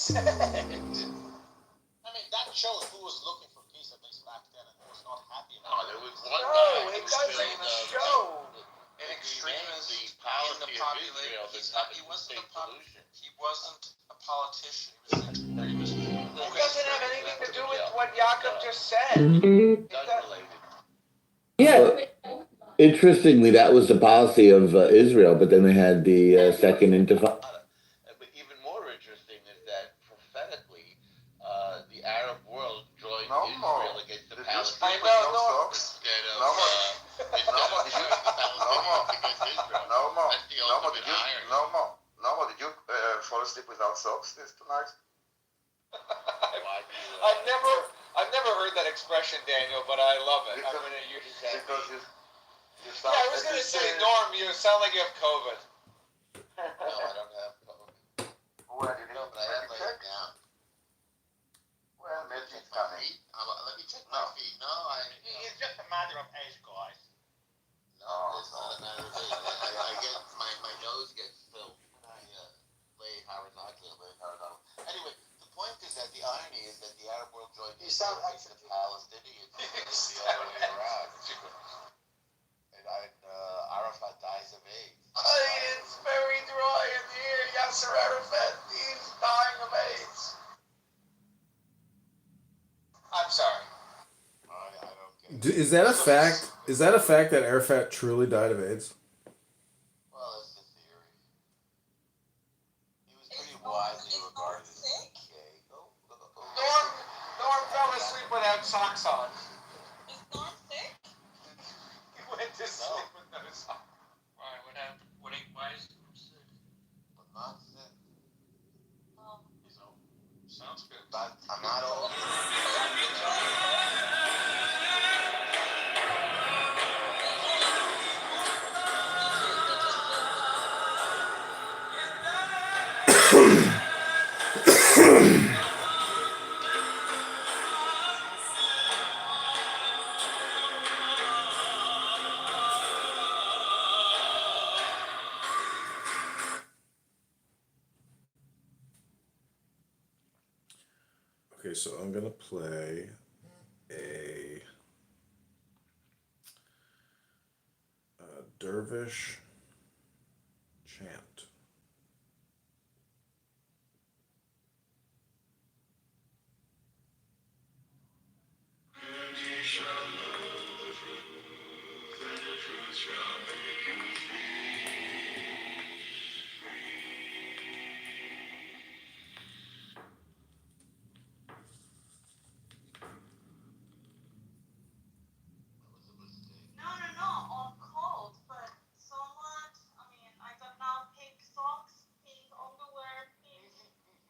said. I mean, that shows who was looking for peace at least back then and who was not happy about it. There was one No, guy it who doesn't was show. an extremist in the population. He wasn't a politician. He was. It doesn't have anything to do with what Jakob just said. Yeah. Interestingly, that was the policy of Israel, but then they had the Second Intifada. But even more interesting is that prophetically, the Arab world joined Israel against the Palestinians. Instead of joining the Palestinians against Israel. That's the ultimate irony. Did you fall asleep without socks tonight? I've never heard that expression, Daniel, but I love it. I'm going to use that. Because you Yeah, I was going to say, Norm, you sound like you have COVID. No, I don't have COVID. Well, you No, but I have my check? down. Well, maybe Check it's my coming. feet. Let me check my feet. No, It's just a matter of age, guys. No, it's not a matter of age. I get my nose gets filled when I lay horizontally. Anyway, the point is that the irony is that the Arab world joined Israel against the Palestinians the other way around. And Arafat dies of AIDS. It's very dry in here. Yasser Arafat, he's dying of AIDS. I'm sorry. I don't get it. Is that a fact? Is that a fact that Arafat truly died of AIDS? Well, it's the theory. He was pretty widely regarded as a king. Norm fell asleep without socks on. Is Norm sick? He went to sleep with no socks. Why? What happened? Why is he sick? But not sick. Oh. Sounds good. But I'm not old. Okay, so I'm gonna play a dervish chant. No, on cold, but someone, I mean, I got now pink socks, pink underwear, pink.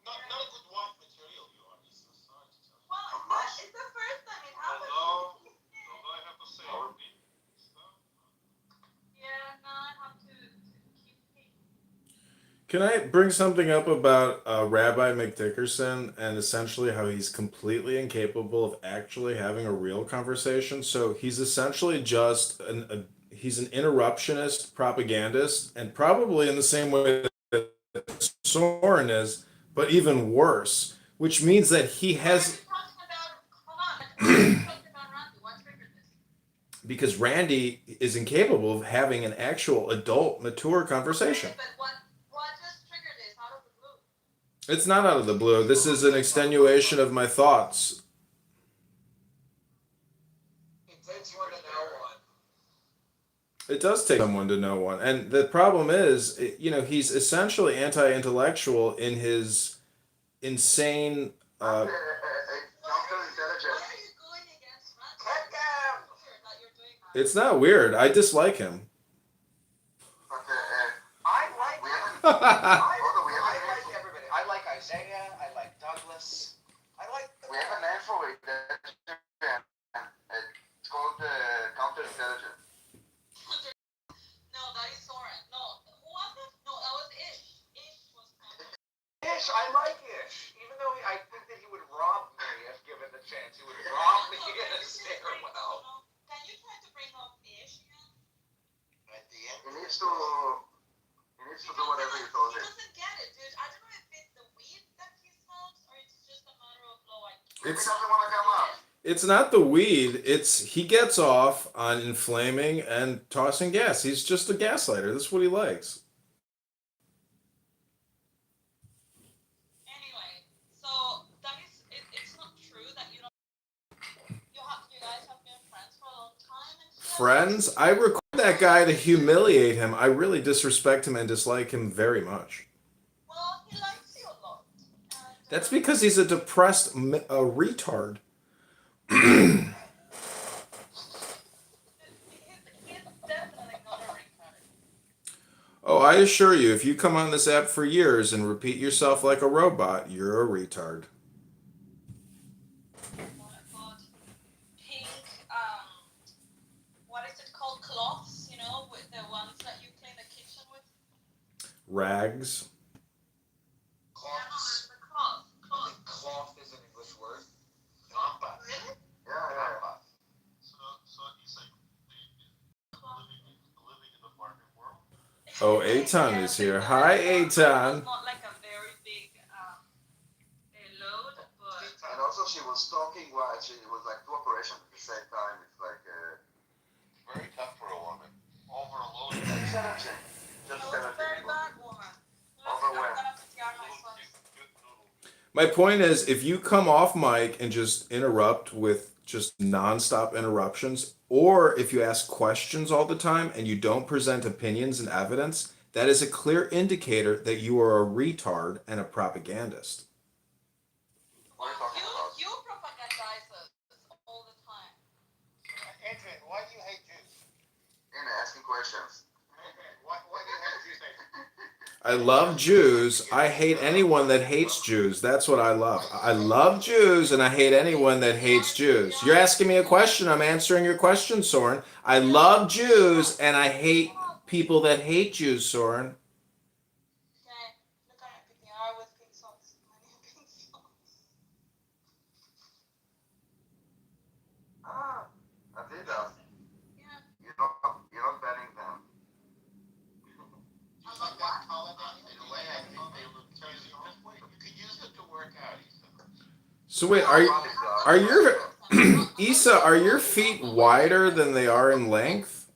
Not a good white material you are, Lisa. Sorry to tell you. Well, it's the first time it happened. Although I have to say, pink stuff. Yeah, now I have to keep pink. Can I bring something up about Rabbi McDickerson and essentially how he's completely incapable of actually having a real conversation? So he's essentially just he's an interruptionist propagandist, and probably in the same way that Soren is, but even worse, which means that he has. Hold on, talking about Randy, what triggered this? Because Randy is incapable of having an actual adult, mature conversation. But what just triggered this out of the blue? It's not out of the blue. This is an extenuation of my thoughts. It takes one to know one. It does take someone to know one. And the problem is, he's essentially anti-intellectual in his insane. Counterintelligence. Why are you going against Randy? Cut down. It's weird that you're doing that. It's not weird. I dislike him. But I like we I have like everybody. I like Isaiah. I like Douglas. I like. we have a name for it. It's called counterintelligence. No, that is Soren. No, who was it? No, that was Ish. Ish was Ish. I like Ish. Even though I think that he would rob me if given the chance. He would rob me in a stairwell. Can you try to bring up Ish again? At the end. He needs to do whatever he told He him. doesn't get it, dude. I don't know if it's the weed that he smokes Maybe doesn't want to come up. It's not the weed. It's he gets off on inflaming and tossing gas. He's just a gaslighter. That's what he likes. Anyway, so that is it's not true that you guys have been friends for a long time and stuff. Friends, I record that guy to humiliate him. I really disrespect him and dislike him very much. Well, he likes you a lot. And, That's because he's a depressed retard. he's definitely not a retard. Oh, I assure you, if you come on this app for years and repeat yourself like a robot, you're a retard. Oh my god. Pink, what is it called? Cloths, you know, with the ones that you clean the kitchen with? Rags. Cloths. The cloth. I think cloth is an English word. Kampas. Really? Yeah. So you say living in the bargain world? Oh, Eitan is here. Hi, Eitan. It's not like a very big load, but And also she was talking while she was like two operations at the same time. It's like Very tough for a woman. Overloaded. it's energy. it Just was a very energy. bad woman. Overwhelmed. I'm gonna PTR my son. My point is, if you come off mic and just interrupt with just nonstop interruptions, or if you ask questions all the time and you don't present opinions and evidence, that is a clear indicator that you are a retard and a propagandist. What are you talking about? You propagandize us all the time. Adrian, why do you hate Jews? And asking questions. Why do you hate Jews? I love Jews. I hate anyone that hates Jews. That's what I love. I love Jews and I hate anyone that hates Jews. You're asking me a question. I'm answering your question, Soren. I love Jews and I hate people that hate Jews, Soren. Okay, look at my PTR with pink socks. My new pink socks. Ah, Adidas. Yeah. You're not banning them. I'm like, what? In a way, I think they look crazy. You could use it to work out, Ethan. So wait, are your Issa, are your feet wider than they are in length?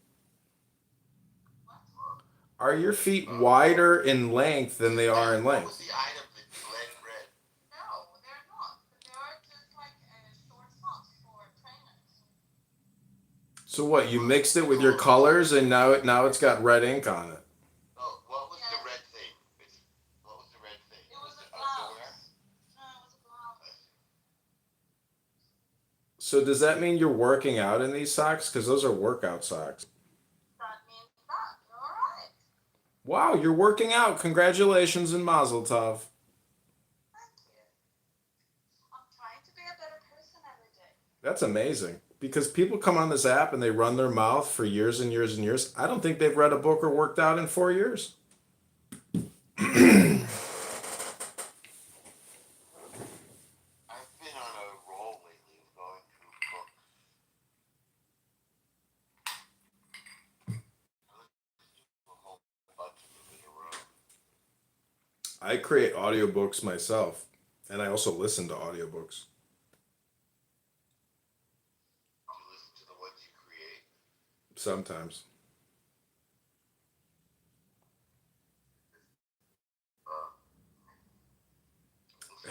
Are your feet wider in length than they are in What was length? the item that Glenn read? No, they're not. They are just like short socks for trainers. So what, you mixed it with your colors and now it's got red ink on it. Oh, what was the red thing? What was the red thing? It was a underwear? blouse. No, it was a blouse. So does that mean you're working out in these socks? Because those are workout socks. That means that. You're alright. Wow, you're working out. Congratulations and mazel tov. Thank you. I'm trying to be a better person every day. That's amazing. Because people come on this app and they run their mouth for years and years and years. I don't think they've read a book or worked out in 4 years. I've been on a roll lately of going through books. I listened to a whole bunch of them in a row. I create audiobooks myself, and I also listen to audiobooks. You listen to the ones you create. Sometimes.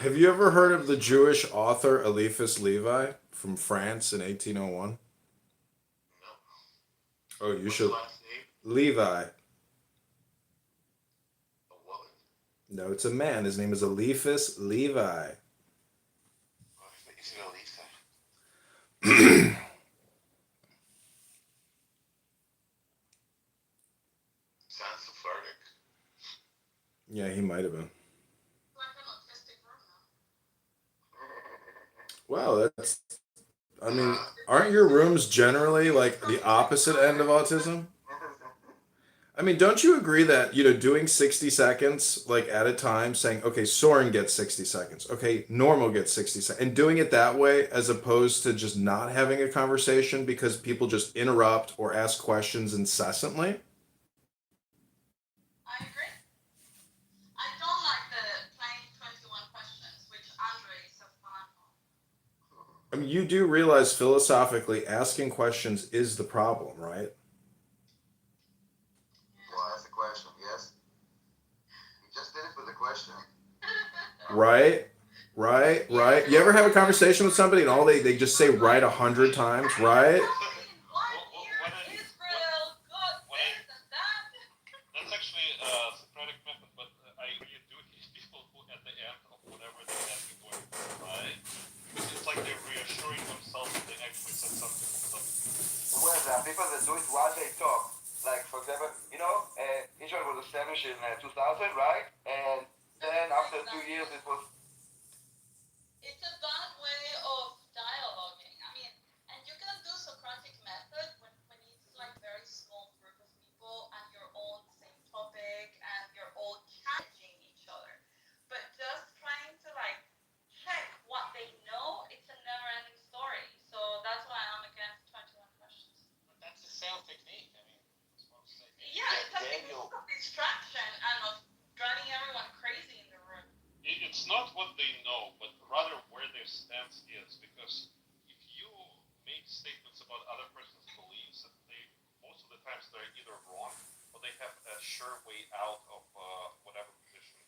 Have you ever heard of the Jewish author Eliphas Levi from France in 1801? No. Oh, you What's should. the last name? Levi. A woman. No, it's a man. His name is Eliphas Levi. Oh, I thought you said Elisa. Sounds Sephardic. Yeah, he might have been. Like an autistic room now. Wow, that's. I mean, aren't your rooms generally like the opposite end of autism? I mean, don't you agree that, doing 60 seconds like at a time, saying, okay, Soren gets 60 seconds, okay, Normal gets 60 seconds, and doing it that way as opposed to just not having a conversation because people just interrupt or ask questions incessantly? I agree. I don't like the playing 21 questions, which Andre is a fan of. you do realize philosophically asking questions is the problem, right? Well, that's the question, yes? He just did it with the question. Right? Right? You ever have a conversation with somebody and all they just say right 100 times, right? Israel, good this and that. That's actually a Socratic method, but I really do hate people who, at the end of whatever they're asking for, right? Because it's like they're reassuring themselves that they actually said something. Well, there are people that do it while they talk. Like, for example, Israel was established in 2000, right? And then after 2 years, it was. It's a bad way of dialoguing. I mean, and you can do Socratic method when it's like very small group of people and you're all on the same topic and you're all challenging each other. But just trying to like check what they know, it's a never-ending story. So that's why I'm against 21 questions. But that's a sales technique. I mean, it's what I'm saying. Yeah, it's a technique of distraction and of driving everyone crazy in the room. It's not what they know, but rather where their stance is. Because if you make statements about other person's beliefs, they most of the times they're either wrong or they have a sure way out of whatever position.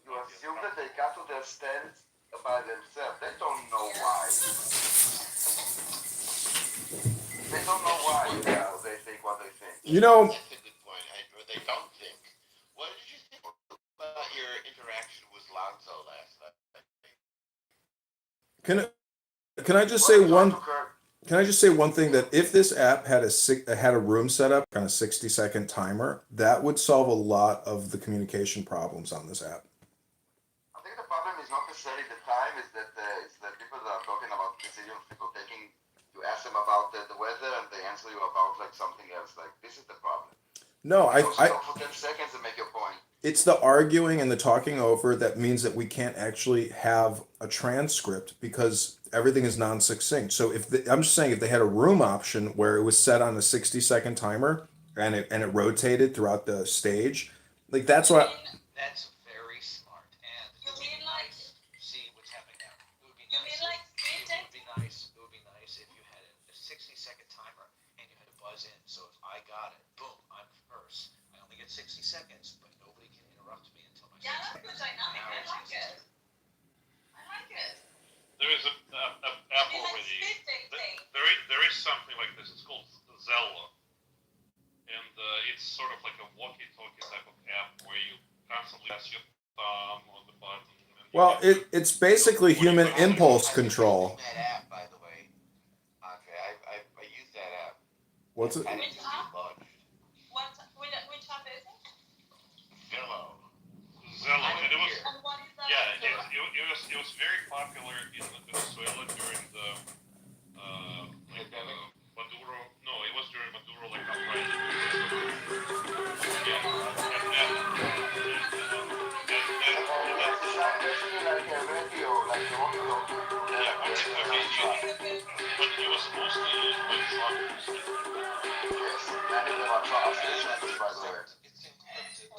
You assume that they got to their stance by themselves. They don't know why. They don't know why they think what they think. You know, That's a good point. Or they don't think. What did you think about your interaction with Lonzo last night? can I just say one thing that if this app had a room set up on a 60-second timer, that would solve a lot of the communication problems on this app. I think the problem is not necessarily the time, it's that people that are talking about decisions, people taking, you ask them about the weather and they answer you about like something else. Like, this is the problem. No, You stop for 10 seconds and make your point. it's the arguing and the talking over that means that we can't actually have a transcript because everything is non-succinct. So I'm just saying if they had a room option where it was set on a 60-second timer and it rotated throughout the stage, like that's what. That's very smart. And You it would mean be like- nice to see what's happening now. It would be You nice. mean like speed It would be nice. It would be nice if you had a 60-second timer and you had to buzz in. So if I got it, boom, I'm first. I only get 60 seconds, but nobody can interrupt me until my. Yeah, 60 that's the seconds. dynamic. Now I it's like easy. it. I like it. There is a app You mean like already. speed dating? There is something like this. It's called Zello, and it's sort of like a walkie-talkie type of app where you constantly press your thumb on the button. And Well, it's basically human impulse control. I'm using that app, by the way, Andre. I use that app. What's it? I didn't Which use app? it much. Which app is it? Zillow. Zello, and it was And what is that? yeah, it was very popular in Venezuela during the Maduro. No, it was during Maduro like uprising. Basically like a radio, like the walkie-talkie. But it was mostly used by truckers. Yes, many of them are translators, by the way. It's encrypted too.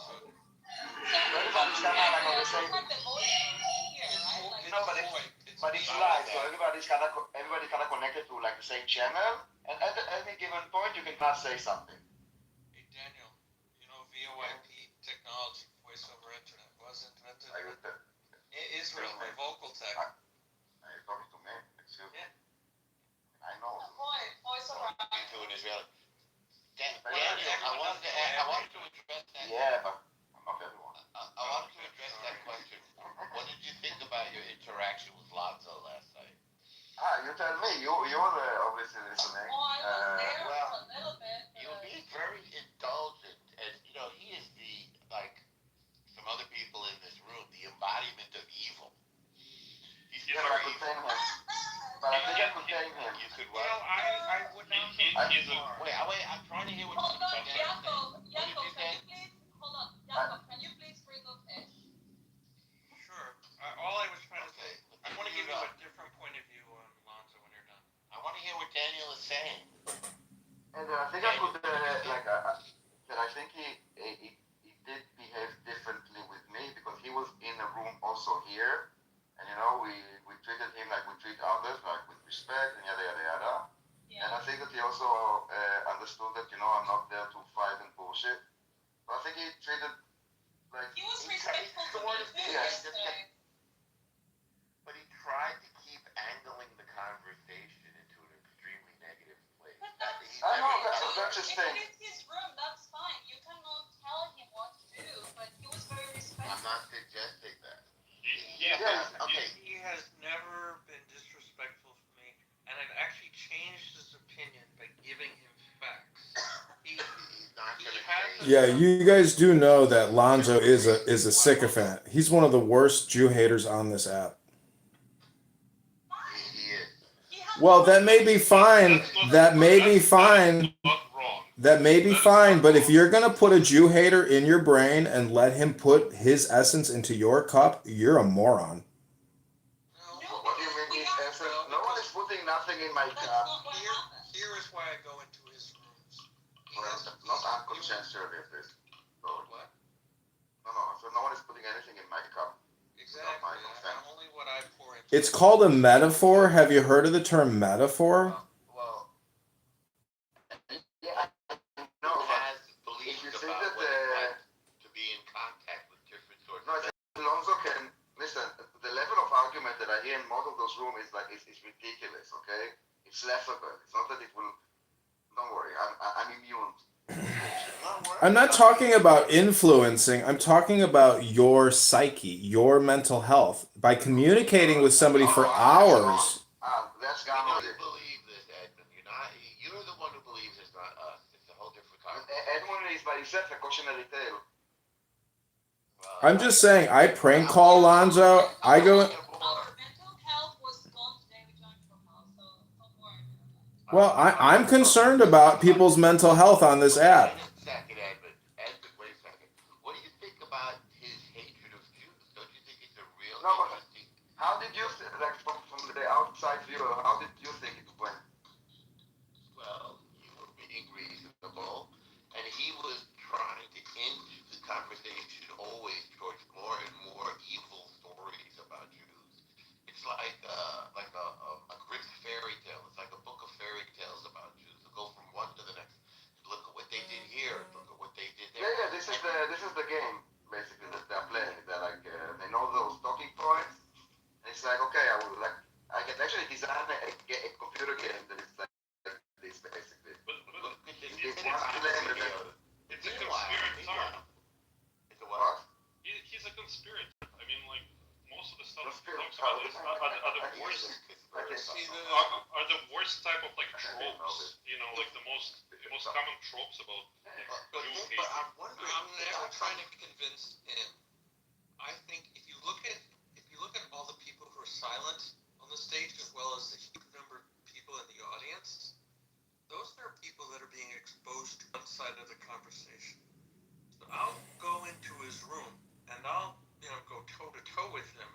Everybody's kind of like on the same. Like the voice here, right? Like, No, but it's live, so everybody kind of connected to like the same channel, and at any given point you can not say something. Hey Daniel, you know VoIP technology, voice over internet, was invented Are you in Israel by Vocaltech. Are you talking to me? Excuse me. I know. voice over. Into an Israeli. Daniel, I wanted to address that. Yeah, but not everyone. I wanted to address that question. What did you think about your interaction with Lonzo last night? You tell me. You were obviously listening. Oh, I was there well, for a little bit. You were being very indulgent, and he is like some other people in this room, the embodiment of evil. He's Yeah, but I very could tame him. But I think I could tame him. You could Well, what? I would not. He's a. Wait, I'm trying to hear what Hold you're on, saying. Jacob, can you please hold on? Jacob, can you please bring up Ish? Sure. All I was trying to say, Okay. I want to give you a different point of view on Lonzo when you're done. I want to hear what Daniel is saying. And I think I could that I think he did behave differently with me because he was in a room also here, and we treated him like we treat others, like with respect he treated like. He was He respectful to sort me of too did, yes. yesterday. but he tried to keep angling the conversation into an extremely negative place. But that's He I know, never- that's his if thing. it is his room, that's fine. You cannot tell him what to do, but he was very I'm respectful. not suggesting that. He has never been disrespectful to me, and I've actually changed his opinion by giving him facts. He's not gonna has change. Yeah, you guys do know that Lonzo is a sycophant. He's one of the worst Jew haters on this app. Fine. He is. He has Well, no that may be fine. That may be That's fine. not wrong. That may be That is fine, not but if wrong. you're gonna put a Jew hater in your brain and let him put his essence into your cup, you're a moron. No, What do you mean? we His are- essence? No one is putting nothing in my That's cup. not what Here, happened. here is why I go into his rooms. He Well, has- not unconscientially at least. So, What? no. So no one is putting anything in my cup. Exactly. my consent. Only what I pour into. It's called a metaphor. Have you heard of the term metaphor? Well, Yeah, I know, he but has beliefs if you think about that, what it's like to be in contact with different sorts no, of Alonso can listen. The level of argument that I hear in most of those rooms is like it's ridiculous. Okay, it's laughable. It's not that it will. Don't worry, I'm immune. I'm not talking about influencing. I'm talking about your psyche, your mental health. By communicating with somebody for hours. That's We know gone. you believe this, Edmund. You're the one who believes it's not us. It's a whole different conversation. Edwin is by himself a cautionary tale. I'm just saying, I prank call Lonzo. I go. Our mental health was gone today. We joined from house, so don't worry about that. Well, I'm concerned about people's mental health on this app. Wait a second, Edmund. Edmund, wait a second. What do you think about his hatred of Jews? Don't you think it's a real No, but- interesting... How did you, like, from the outside view, how did you think it went? Well, you were being reasonable, and he was trying to inch the conversation always towards more and more evil stories about Jews. It's like a great fairy tale. It's like a book of fairy tales about Jews. They go from one to the next. Look at what they did here. Look at what they did there. Yeah, this is the game basically that they're playing. They're like they know those talking points. And it's like okay, I can actually design a computer game that is like this basically. But It's It's one one thing. thing. it's a conspirator. It's a what? What? He's a conspirator. I mean, like, most of the stuff he Conspirator. talks about are the I worst. See the. Are the worst type of like I didn't know tropes, this. you know, like the most common tropes about But Jew I'm hatred. wondering. I'm never trying to convince him. I think if you look at all the people who are silent on the stage as well as the huge number of people in the audience, those are people that are being exposed to one side of the conversation. So I'll go into his room and I'll go toe to toe with him,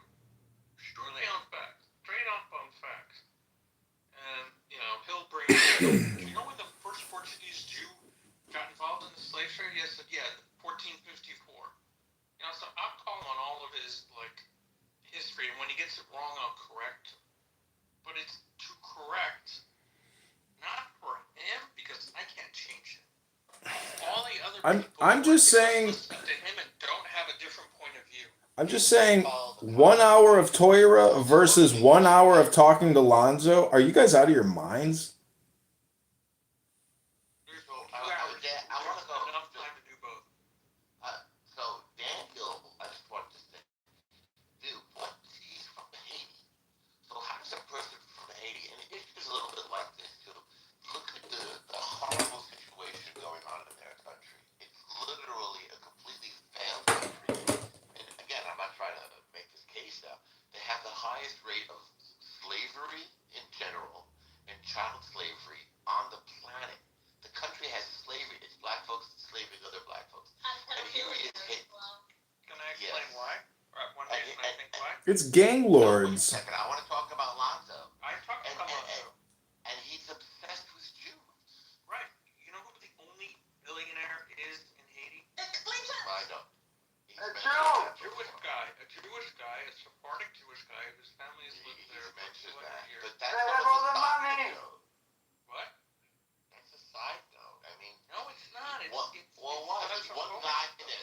straight on facts, and he'll bring. Do you know when the first Portuguese Jew got involved in the slave trade? Yes, 1454. So I'll call him on all of his history, and when he gets it wrong, I'll correct him. But it's to correct, not for him, because I can't change him. All the other people I'm just who are saying. listening to him and don't have a different point of view. I'm just saying, 1 hour of Toira versus 1 hour of talking to Lonzo. Are you guys out of your minds? There's So, 2 hours. I want to go. Enough time to do both. So Daniel, I just wanted to say, dude, what? He's from Haiti. So how does a person from Haiti, and it's just a little bit like this too. Look at the horrible situation going on in their country. It's literally a completely failed country. And again, I'm not trying to make this case now. They have the highest rate of slavery in general and child slavery on the planet. The country has slavery. It's black folks enslaving other black folks. And here he is pedophilia hit. as well. Can I explain Yes. why? Or one reason I think why? It's gang No, wait a lords. second. I want to talk about Lonzo. I talked And, about and, Lonzo. and he's obsessed with Jews. Right. You know who the only billionaire is in Haiti? The Clintons. I know. He's A mentioned Jew! that A Jewish guy, a Sephardic Jewish guy whose family has lived there He's for mentioned 200 that. years. But that's They have almost all a the side money. note. What? That's a side note. I mean, No, it's not. well, It's what? such There's a one whole- guy there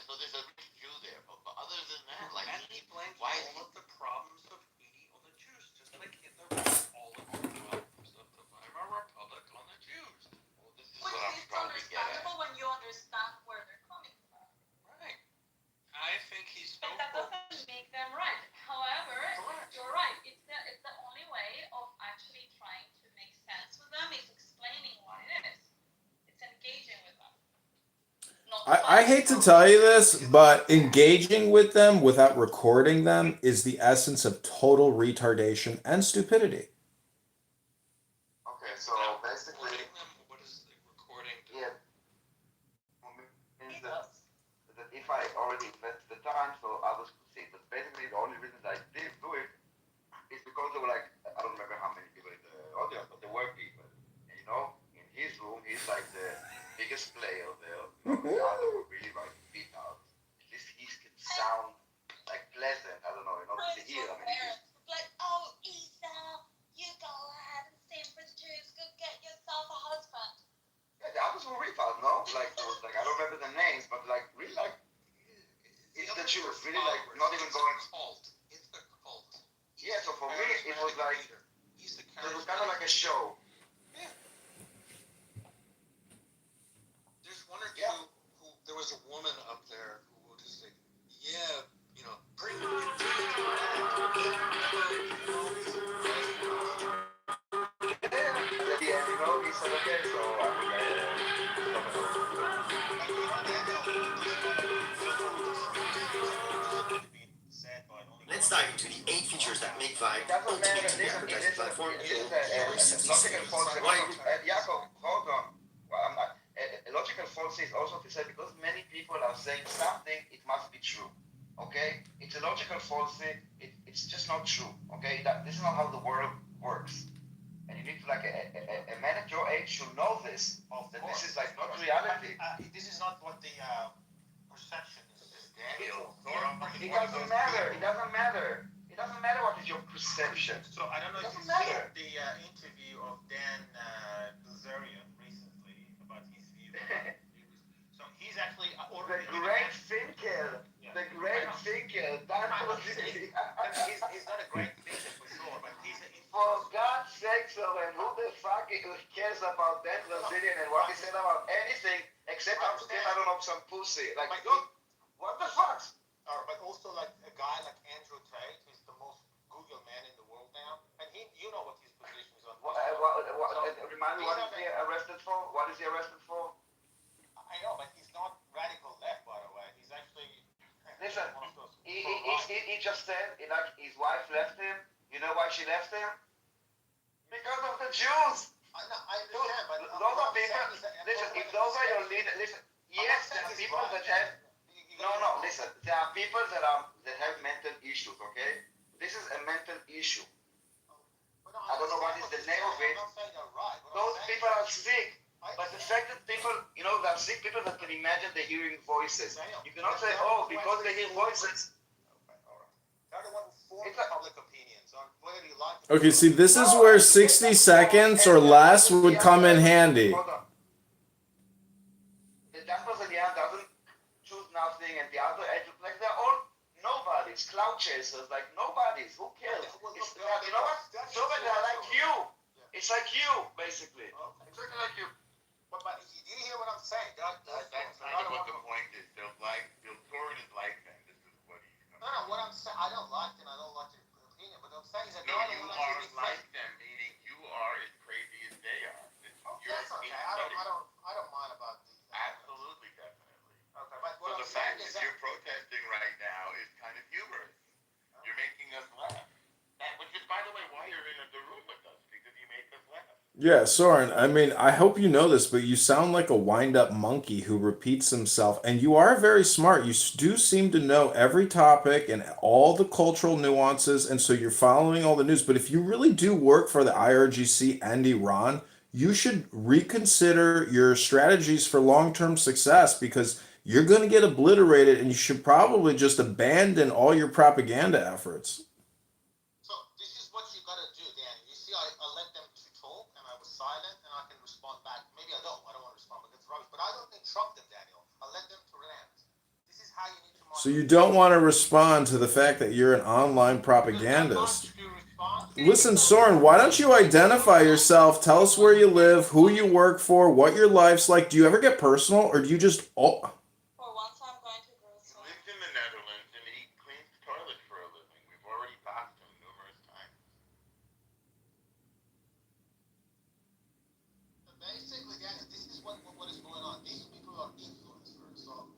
I hate to tell you this, but engaging with them without recording them is the essence of total retardation and stupidity. Okay, so basically, Recording them, what is the recording do? yeah, means that if I already invested the time, so others could see. But basically, the only reason that I did do it is because there were like, I don't remember how many people in the audience, but there were people. And you know, in his room, he's like the biggest player there. You know, the other were really like beat out. At least he can sound like pleasant. I don't know, you know, to Friends hear. I with mean, parents. It's like, oh, Isa, you go ahead and sing for the Jews. Go get yourself a husband. yeah, the others were retards, no? Like, there was like, I don't remember the names, but like, really like, it's the Jews, really like, not even going. Cult. It's a cult. Yeah, so for me, it was like, He's the it was kind of like a show. There's one or two Yeah. who there was a woman up there who would just say, yeah, you know, bring it At the end, you know, he said, okay, so I Let's dive into the 8 features that make Vibe It doesn't ultimate matter. TV advertising platform in A 60 logical seconds. falsity. Why? Jacob, hold on. Well, I'm not. A logical falsity is also to say because many people are saying something, it must be true. Okay? It's a logical falsity. It's just not true. Okay? This is not how the world works. And you need to, like, a man at your age should know this. That this is, like, not reality. This is not what the perception is. Daniel, It doesn't matter. It doesn't matter. It doesn't matter what is your perception. So I don't know if Doesn't you see matter. the interview of Dan Bilzerian recently about his view. So he's actually The already great thinker. Yeah. The great thinker. Dan he's not a great thinker for sure, but he's For God's sake, Soren, who the fuck cares about Dan Brazilian and what he said about anything except I'm still, I don't know, some pussy. Like, dude, what the fuck? but also like a guy like Andrew Tate, who's the most Google man in the world now, and you know what his position is on. Remind me, what is he arrested for? What is he arrested for? I know, but he's not radical left, by the way. He's actually Listen, one of those he just said, like, his wife left him. You know why she left him? Because of the Jews. I understand, but Those are people. Listen, if those are your leaders, listen. Yes, there are people that have. No. Listen, there are people that have mental issues. Okay, this is a mental issue. I don't know what is the name of it. I'm not saying they're right. Those people are sick. But the fact that people, you know, there are sick people that can imagine they're hearing voices. You cannot say, oh, because they hear voices. They're the one who form It's like- public opinions on whether you like it. Okay, see, this is where 60 seconds or less would come in handy. Hold on. The Dan Brazilian doesn't choose nothing, and the other agents, like, they're all nobodies, cloud chasers, like nobodies. Who cares? It's, you know what? So they're like you. It's like you, basically. Exactly like you. But you hear what I'm saying? That's kind of what the point is. Bill Torrin is like that. This is what he's No, what I'm saying, I don't like them. I don't like their opinion. But what I'm saying is that No, they're the you one are actually like them, meaning you are as crazy as they are. That's okay. I don't mind about the. Absolutely, definitely. Okay, but So what the I'm saying fact is that that. you're protesting right now is kind of humorous. You're making us laugh. Which is, by the way, why you're in the room with us, because you make us laugh. Yeah, Soren, I mean, I hope you know this, but you sound like a wind-up monkey who repeats himself, and you are very smart. You do seem to know every topic and all the cultural nuances, and so you're following all the news. But if you really do work for the IRGC and Iran, you should reconsider your strategies for long-term success because you're going to get obliterated, and you should probably just abandon all your propaganda efforts. So this is what you gotta do, Danny. You see, I let them to talk, and I was silent, and I can respond back. Maybe I don't. I don't want to respond because it's rubbish. But I don't interrupt them, Daniel. I let them to rant. This is how you need to. So you don't want to respond to the fact that you're an online propagandist. Listen, Soren, why don't you identify yourself? Tell us where you live, who you work for, what your life's like. Do you ever get personal, or do you just... Oh, For once, I'm going to He grocery. lives in the Netherlands and he cleans toilets for a living. We've already passed him numerous times. Basically, Danny, this is what is going on. These people are influencers. So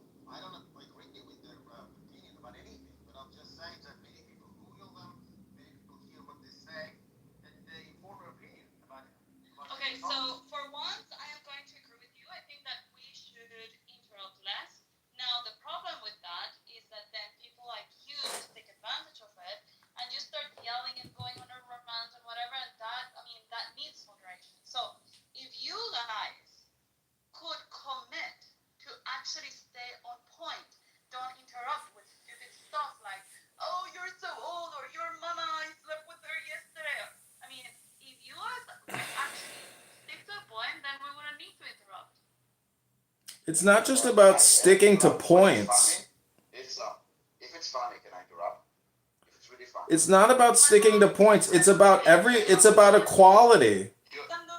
It's not just about sticking to points. It's if it's funny, can I interrupt? If it's really funny. It's not about sticking to points. It's about equality. You can do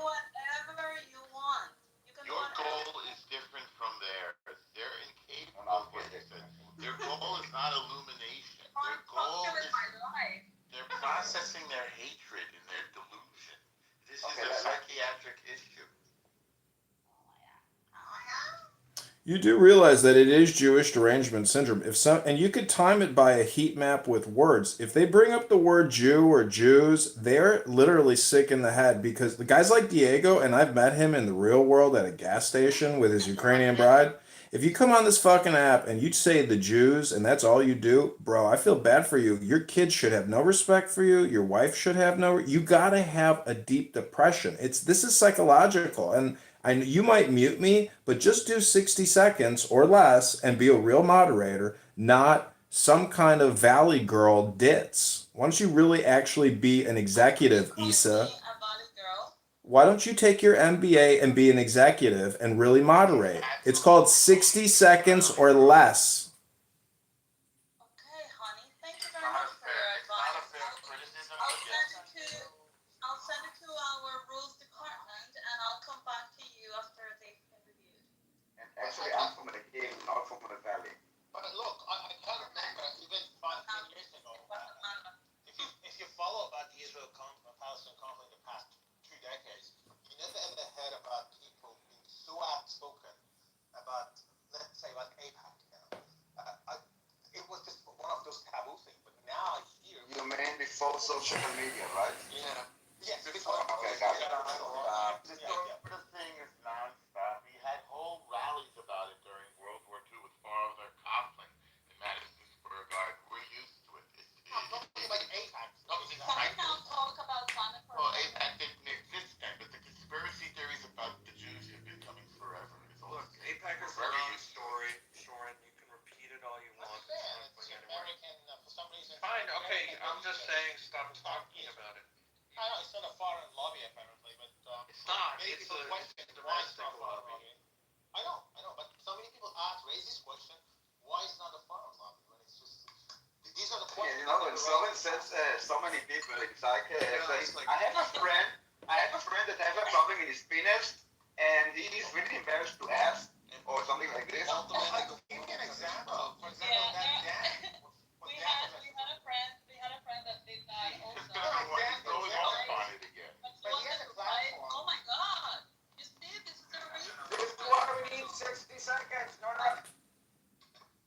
whatever you want. You can do Your whatever. goal is different from theirs. They're incapable of what they said. Their goal is not illumination. Their goal Fuck is my life. they're processing their hatred and their delusion. This is Okay, a let's- psychiatric issue. You do realize that it is Jewish derangement syndrome. And you could time it by a heat map with words. If they bring up the word Jew or Jews, they're literally sick in the head because the guys like Diego, and I've met him in the real world at a gas station with his Ukrainian bride. If you come on this fucking app and you say the Jews and that's all you do, bro, I feel bad for you. Your kids should have no respect for you. Your wife should have no. You gotta have a deep depression. This is psychological, and you might mute me, but just do 60 seconds or less and be a real moderator, not some kind of valley girl ditz. Why don't you really actually be an executive, Issa? Why don't you take your MBA and be an executive and really moderate? It's called 60 seconds or less. Okay, honey. Thank you very much for your It's not a advice. fair criticism. I'll send it to our rules department, and I'll come back to you after they've been reviewed. And actually, I'm from the King, not from the Valley. But look, I can't remember even 5-10 years ago. If you follow about the Israel-Palestine conflict in the past 2 decades, you never ever heard about people being so outspoken about, let's say, about AIPAC. It was just one of those taboo things. But now here, You mean before social media, right? yeah, yes, Before, okay, got it. The sort of thing is nonstop. We had whole rallies about it during World War II with Father Coughlin in Madison Square Garden. We're used to it. I'm talking about AIPAC. Can we now talk about climate for a Well, moment? AIPAC didn't exist then, but the conspiracy theories about the Jews have been coming forever. It's all Look, the same. APAC is a Very long used to story, Soren. You can repeat it all you want. It's not It's going anywhere. American, for some reason. Fine, okay. American I'm just leadership. saying, stop talking about it. I know it's not a foreign lobby apparently, but It's not. many It's people a question it's a why it's domestic not a foreign lobby. lobby. I know, but so many people raise this question: why is not a foreign lobby when it's just these are the Yeah, questions. you know, that when are someone raised. says so many people, it's like, it's like- I have a friend that has a problem in his penis, and he is really embarrassed to ask, or something like this. Give me an example. For example, Yeah, Dan. we had a friend that did that also. It's always on it again. But she But he wanted has a to fight. platform. Oh my god! You see, this is the reason. This is why we need 60 seconds, no, no.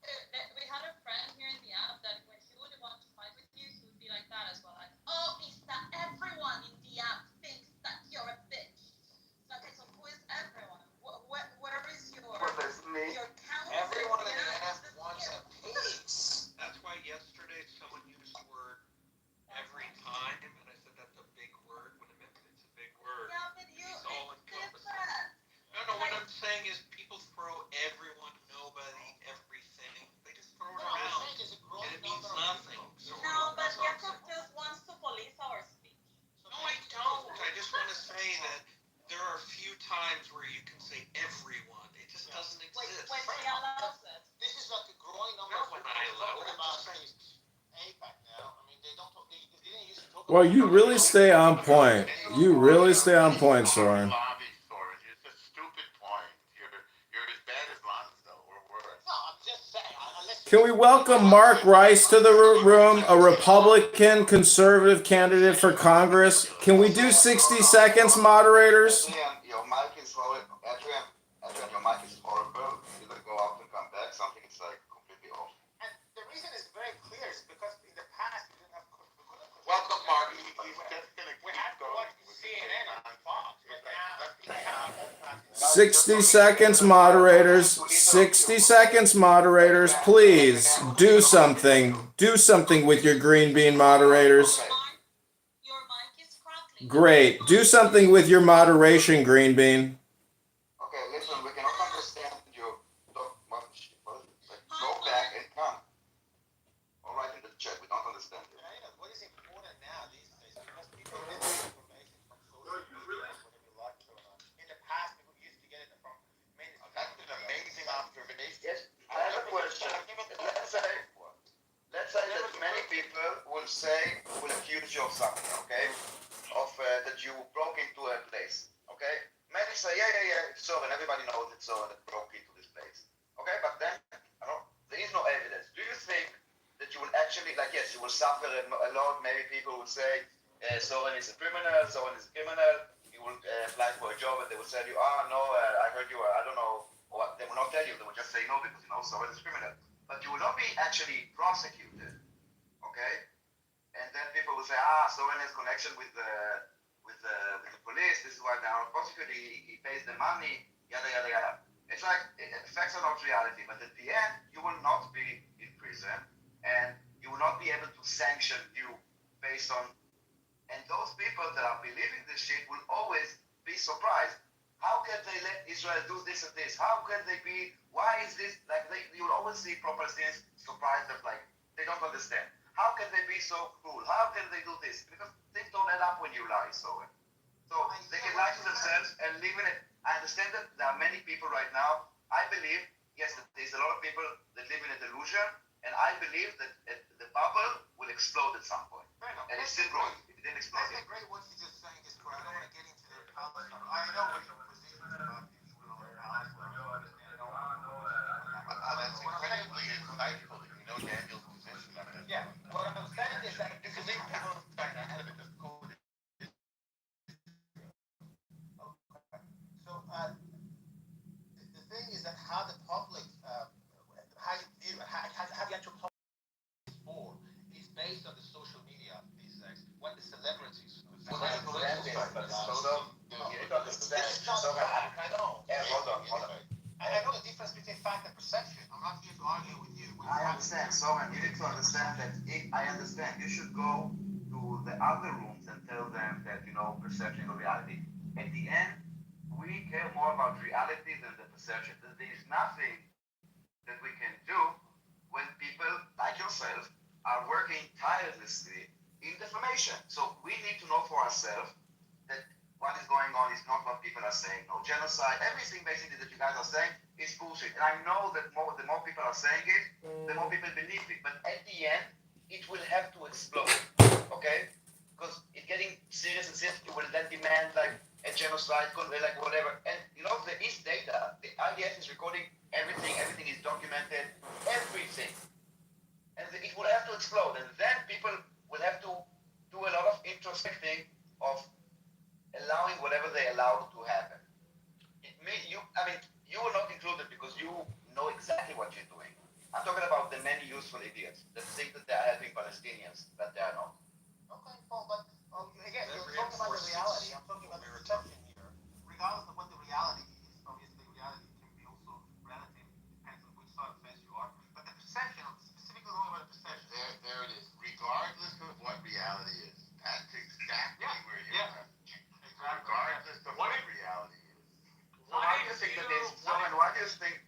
We had a friend here in the app that when he would want to fight with you, he would be like that as well. Like, oh, is that everyone in the app thinks that you're a bitch? So, okay, so who is everyone? Where is your Well, there's me. count? Everyone in the Yeah, app wants a piece. That's why yesterday someone used the word every time, and I said that's a big word when I meant it's a big word. Yeah, but you, It's all it's encompassing. different. No, what I'm saying is people throw everyone, nobody, everything. They just throw it No, I'm around, saying there's a and growing it means number of nothing. people. So No, but that's all I'm Jacob saying. just wants to police our speech. No, I don't. I just want to say that there are a few times where you can say everyone. It just doesn't When exist. he allows it. This is like a growing number Not of when people I allow talking it, about just saying. AIPAC now. I mean, they don't talk. They didn't used to talk. Well, about you really stay on point. You really stay on point, Soren. Lobby, Soren. It's a stupid point. You're as bad as Lonzo or worse. No, I'm just saying. Unless Can we welcome Mark Rice to the room, a Republican conservative candidate for Congress? Can we do 60 seconds, moderators? Adrian, your mic is horrible. Adrian, your mic is horrible. You gotta go out and come back. Something is like completely off. And the reason is very clear. Is because in the past we didn't have. Welcome, Mark. He's just gonna We keep had to going watch with CNN and Fox, but now we have. 60 seconds, moderators. 60 seconds, moderators. Please do something. Do something with your green bean moderators. Your mic is crackling. Great. Do something with your moderation, green bean. Okay, listen, we cannot understand you. Go back and come. All right, in the chat, we don't understand you. What is important now these days? Because people get this information from social media, whether you like it or not. In the past, people used to get it from many will accuse you of something, okay? That you broke into a place, okay? Many say, yeah, it's Soren. Everybody knows it's Soren that broke into this place, okay? But then, there is no evidence. Do you think that you will actually, yes, you will suffer a lot? Maybe people will say, Soren is a criminal, he will apply for a job and they will tell you, no, I heard you, I don't know, or they will not tell you, they will just say no because, Soren is a criminal. But you will not be actually prosecuted, okay? And then people will say, Soren has connection with the police, this is why they are not prosecuted, he pays the money, yada, yada, yada. It's like, facts are not reality, but at the end, you will not be in prison, and you will not be able to sanction you based on, and those people that are believing this shit will always be surprised. How can they let Israel do this and this? How can they be, why is this, you'll always see pro-Palestinians surprised that, they don't understand. How can they be so cruel? How can they do this? Because things don't add up when you lie, so they can lie to themselves and live in it. I understand that there are many people right now. I believe, yes, that there's a lot of people that live in a delusion, and I believe that the bubble will explode at some point. And it's still growing. It didn't explode yet. I agree. What you just saying is correct. I don't want to get into the Palestine. I know what your position is about Israel and Palestine. That's incredibly insightful. Daniel's position on it. Yeah. What I'm saying is that because they people trying to have it as code. So the thing is that how the public, how you view, how the actual public is born is based on the social media. When the celebrities. But Soto, you need to understand. I know. Hold on. I know the difference between fact and perception. I'm not here to argue with you. I understand, Soren. You need to understand that I understand. You should go to the other rooms and tell them that, perception or reality. At the end, we care more about reality than the perception. That there is nothing that we can do when people like yourself are working tirelessly in defamation. So we need to know for ourselves that what is going on is not what people are saying. No genocide, everything basically that you guys are saying is bullshit. And I know that the more people are saying it, the more people believe it. But at the end, it will have to explode, okay? Because it's getting serious and serious. You will then demand a genocide, whatever. And there is data. The IDF is recording everything. Everything is documented. Everything. And it will have to explode. And then people will have to do a lot of introspecting of allowing whatever they allowed to happen. You are not included because you know exactly what you're doing. I'm talking about the many useful idiots that think that they are helping Palestinians, but they are not. Okay, Paul, but again, you're talking about the reality. I'm talking about the perception here. Regardless of what the reality is, obviously reality can be also relative, depends on which side of the fence you are. But the perception, specifically talking about the perception. There it is. Regardless of what reality is, that's exactly where you're at. Regardless of what reality is. So why do you think that is? Someone, why do you think?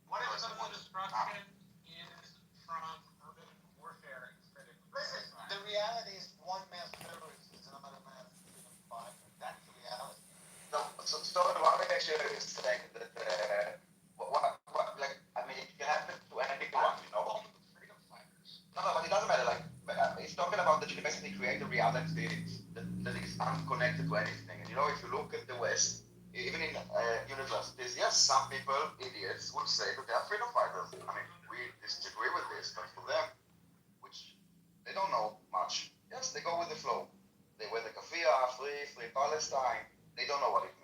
What if some of the destruction is from urban warfare instead of? Listen, the reality is one mass terrorist is another mass freedom fighter. That's the reality. So why would actually saying that? It can happen to anyone, Freedom fighters. No, but it doesn't matter. It's talking about that you can basically create a reality that is unconnected to anything. And if you look at the West, even in universities, yes, some people, idiots, would say that they are freedom fighters. We disagree with this, but for them, which they don't know much, yes, they go with the flow. They wear the kafia, free Palestine. They don't know what it means.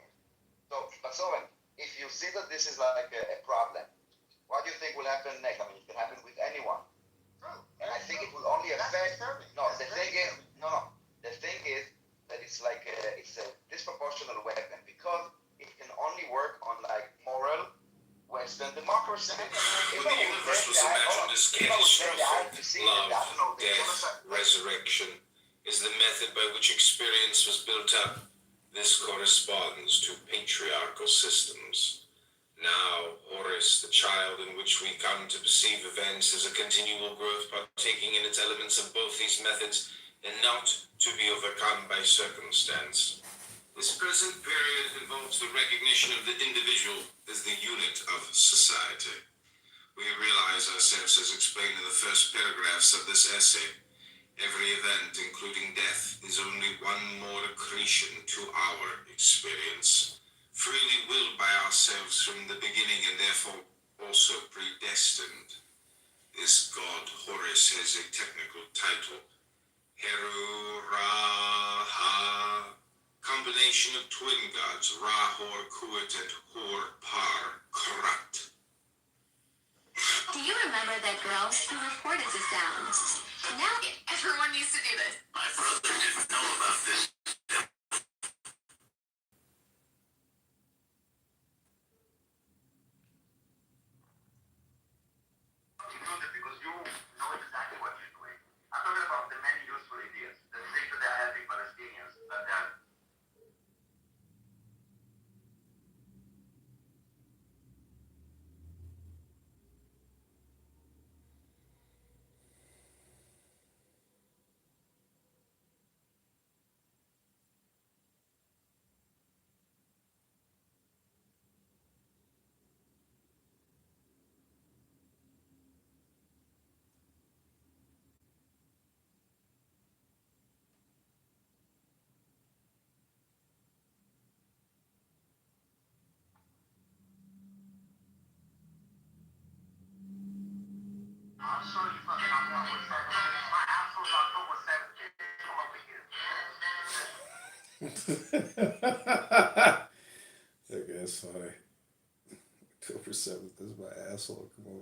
Soren, if you see that this is a problem, what do you think will happen next? It can happen with anyone. True. And I think it will only affect. The thing is that it's a disproportional weapon because it can only work on moral Western democracy. When the universe was imagined as catastrophic, love, death, resurrection is the method by which experience was built up. This corresponds to patriarchal systems. Now, Horus, the child in which we come to perceive events, is a continual growth partaking in its elements of both these methods and not to be overcome by circumstance. This present period involves the recognition of the individual as the unit of society. We realize ourselves as explained in the first paragraphs of this essay, Every event, including death, is only one more accretion to our experience, freely willed by ourselves from the beginning and therefore also predestined. This god Horus has a technical title, Heru Ra Ha, combination of twin gods Ra Hor Kuat and Hor Par Karat. Do you remember that girl who reported the sound? Now everyone needs to do this. My brother didn't know about this. Because you know exactly what you're doing. I'm talking about the many useful ideas, the things that are helping Palestinians, that they are I'm sorry you fucking October 7th. My asshole's October 7th. Come over here. That guy's funny. October 7th is my asshole. Come over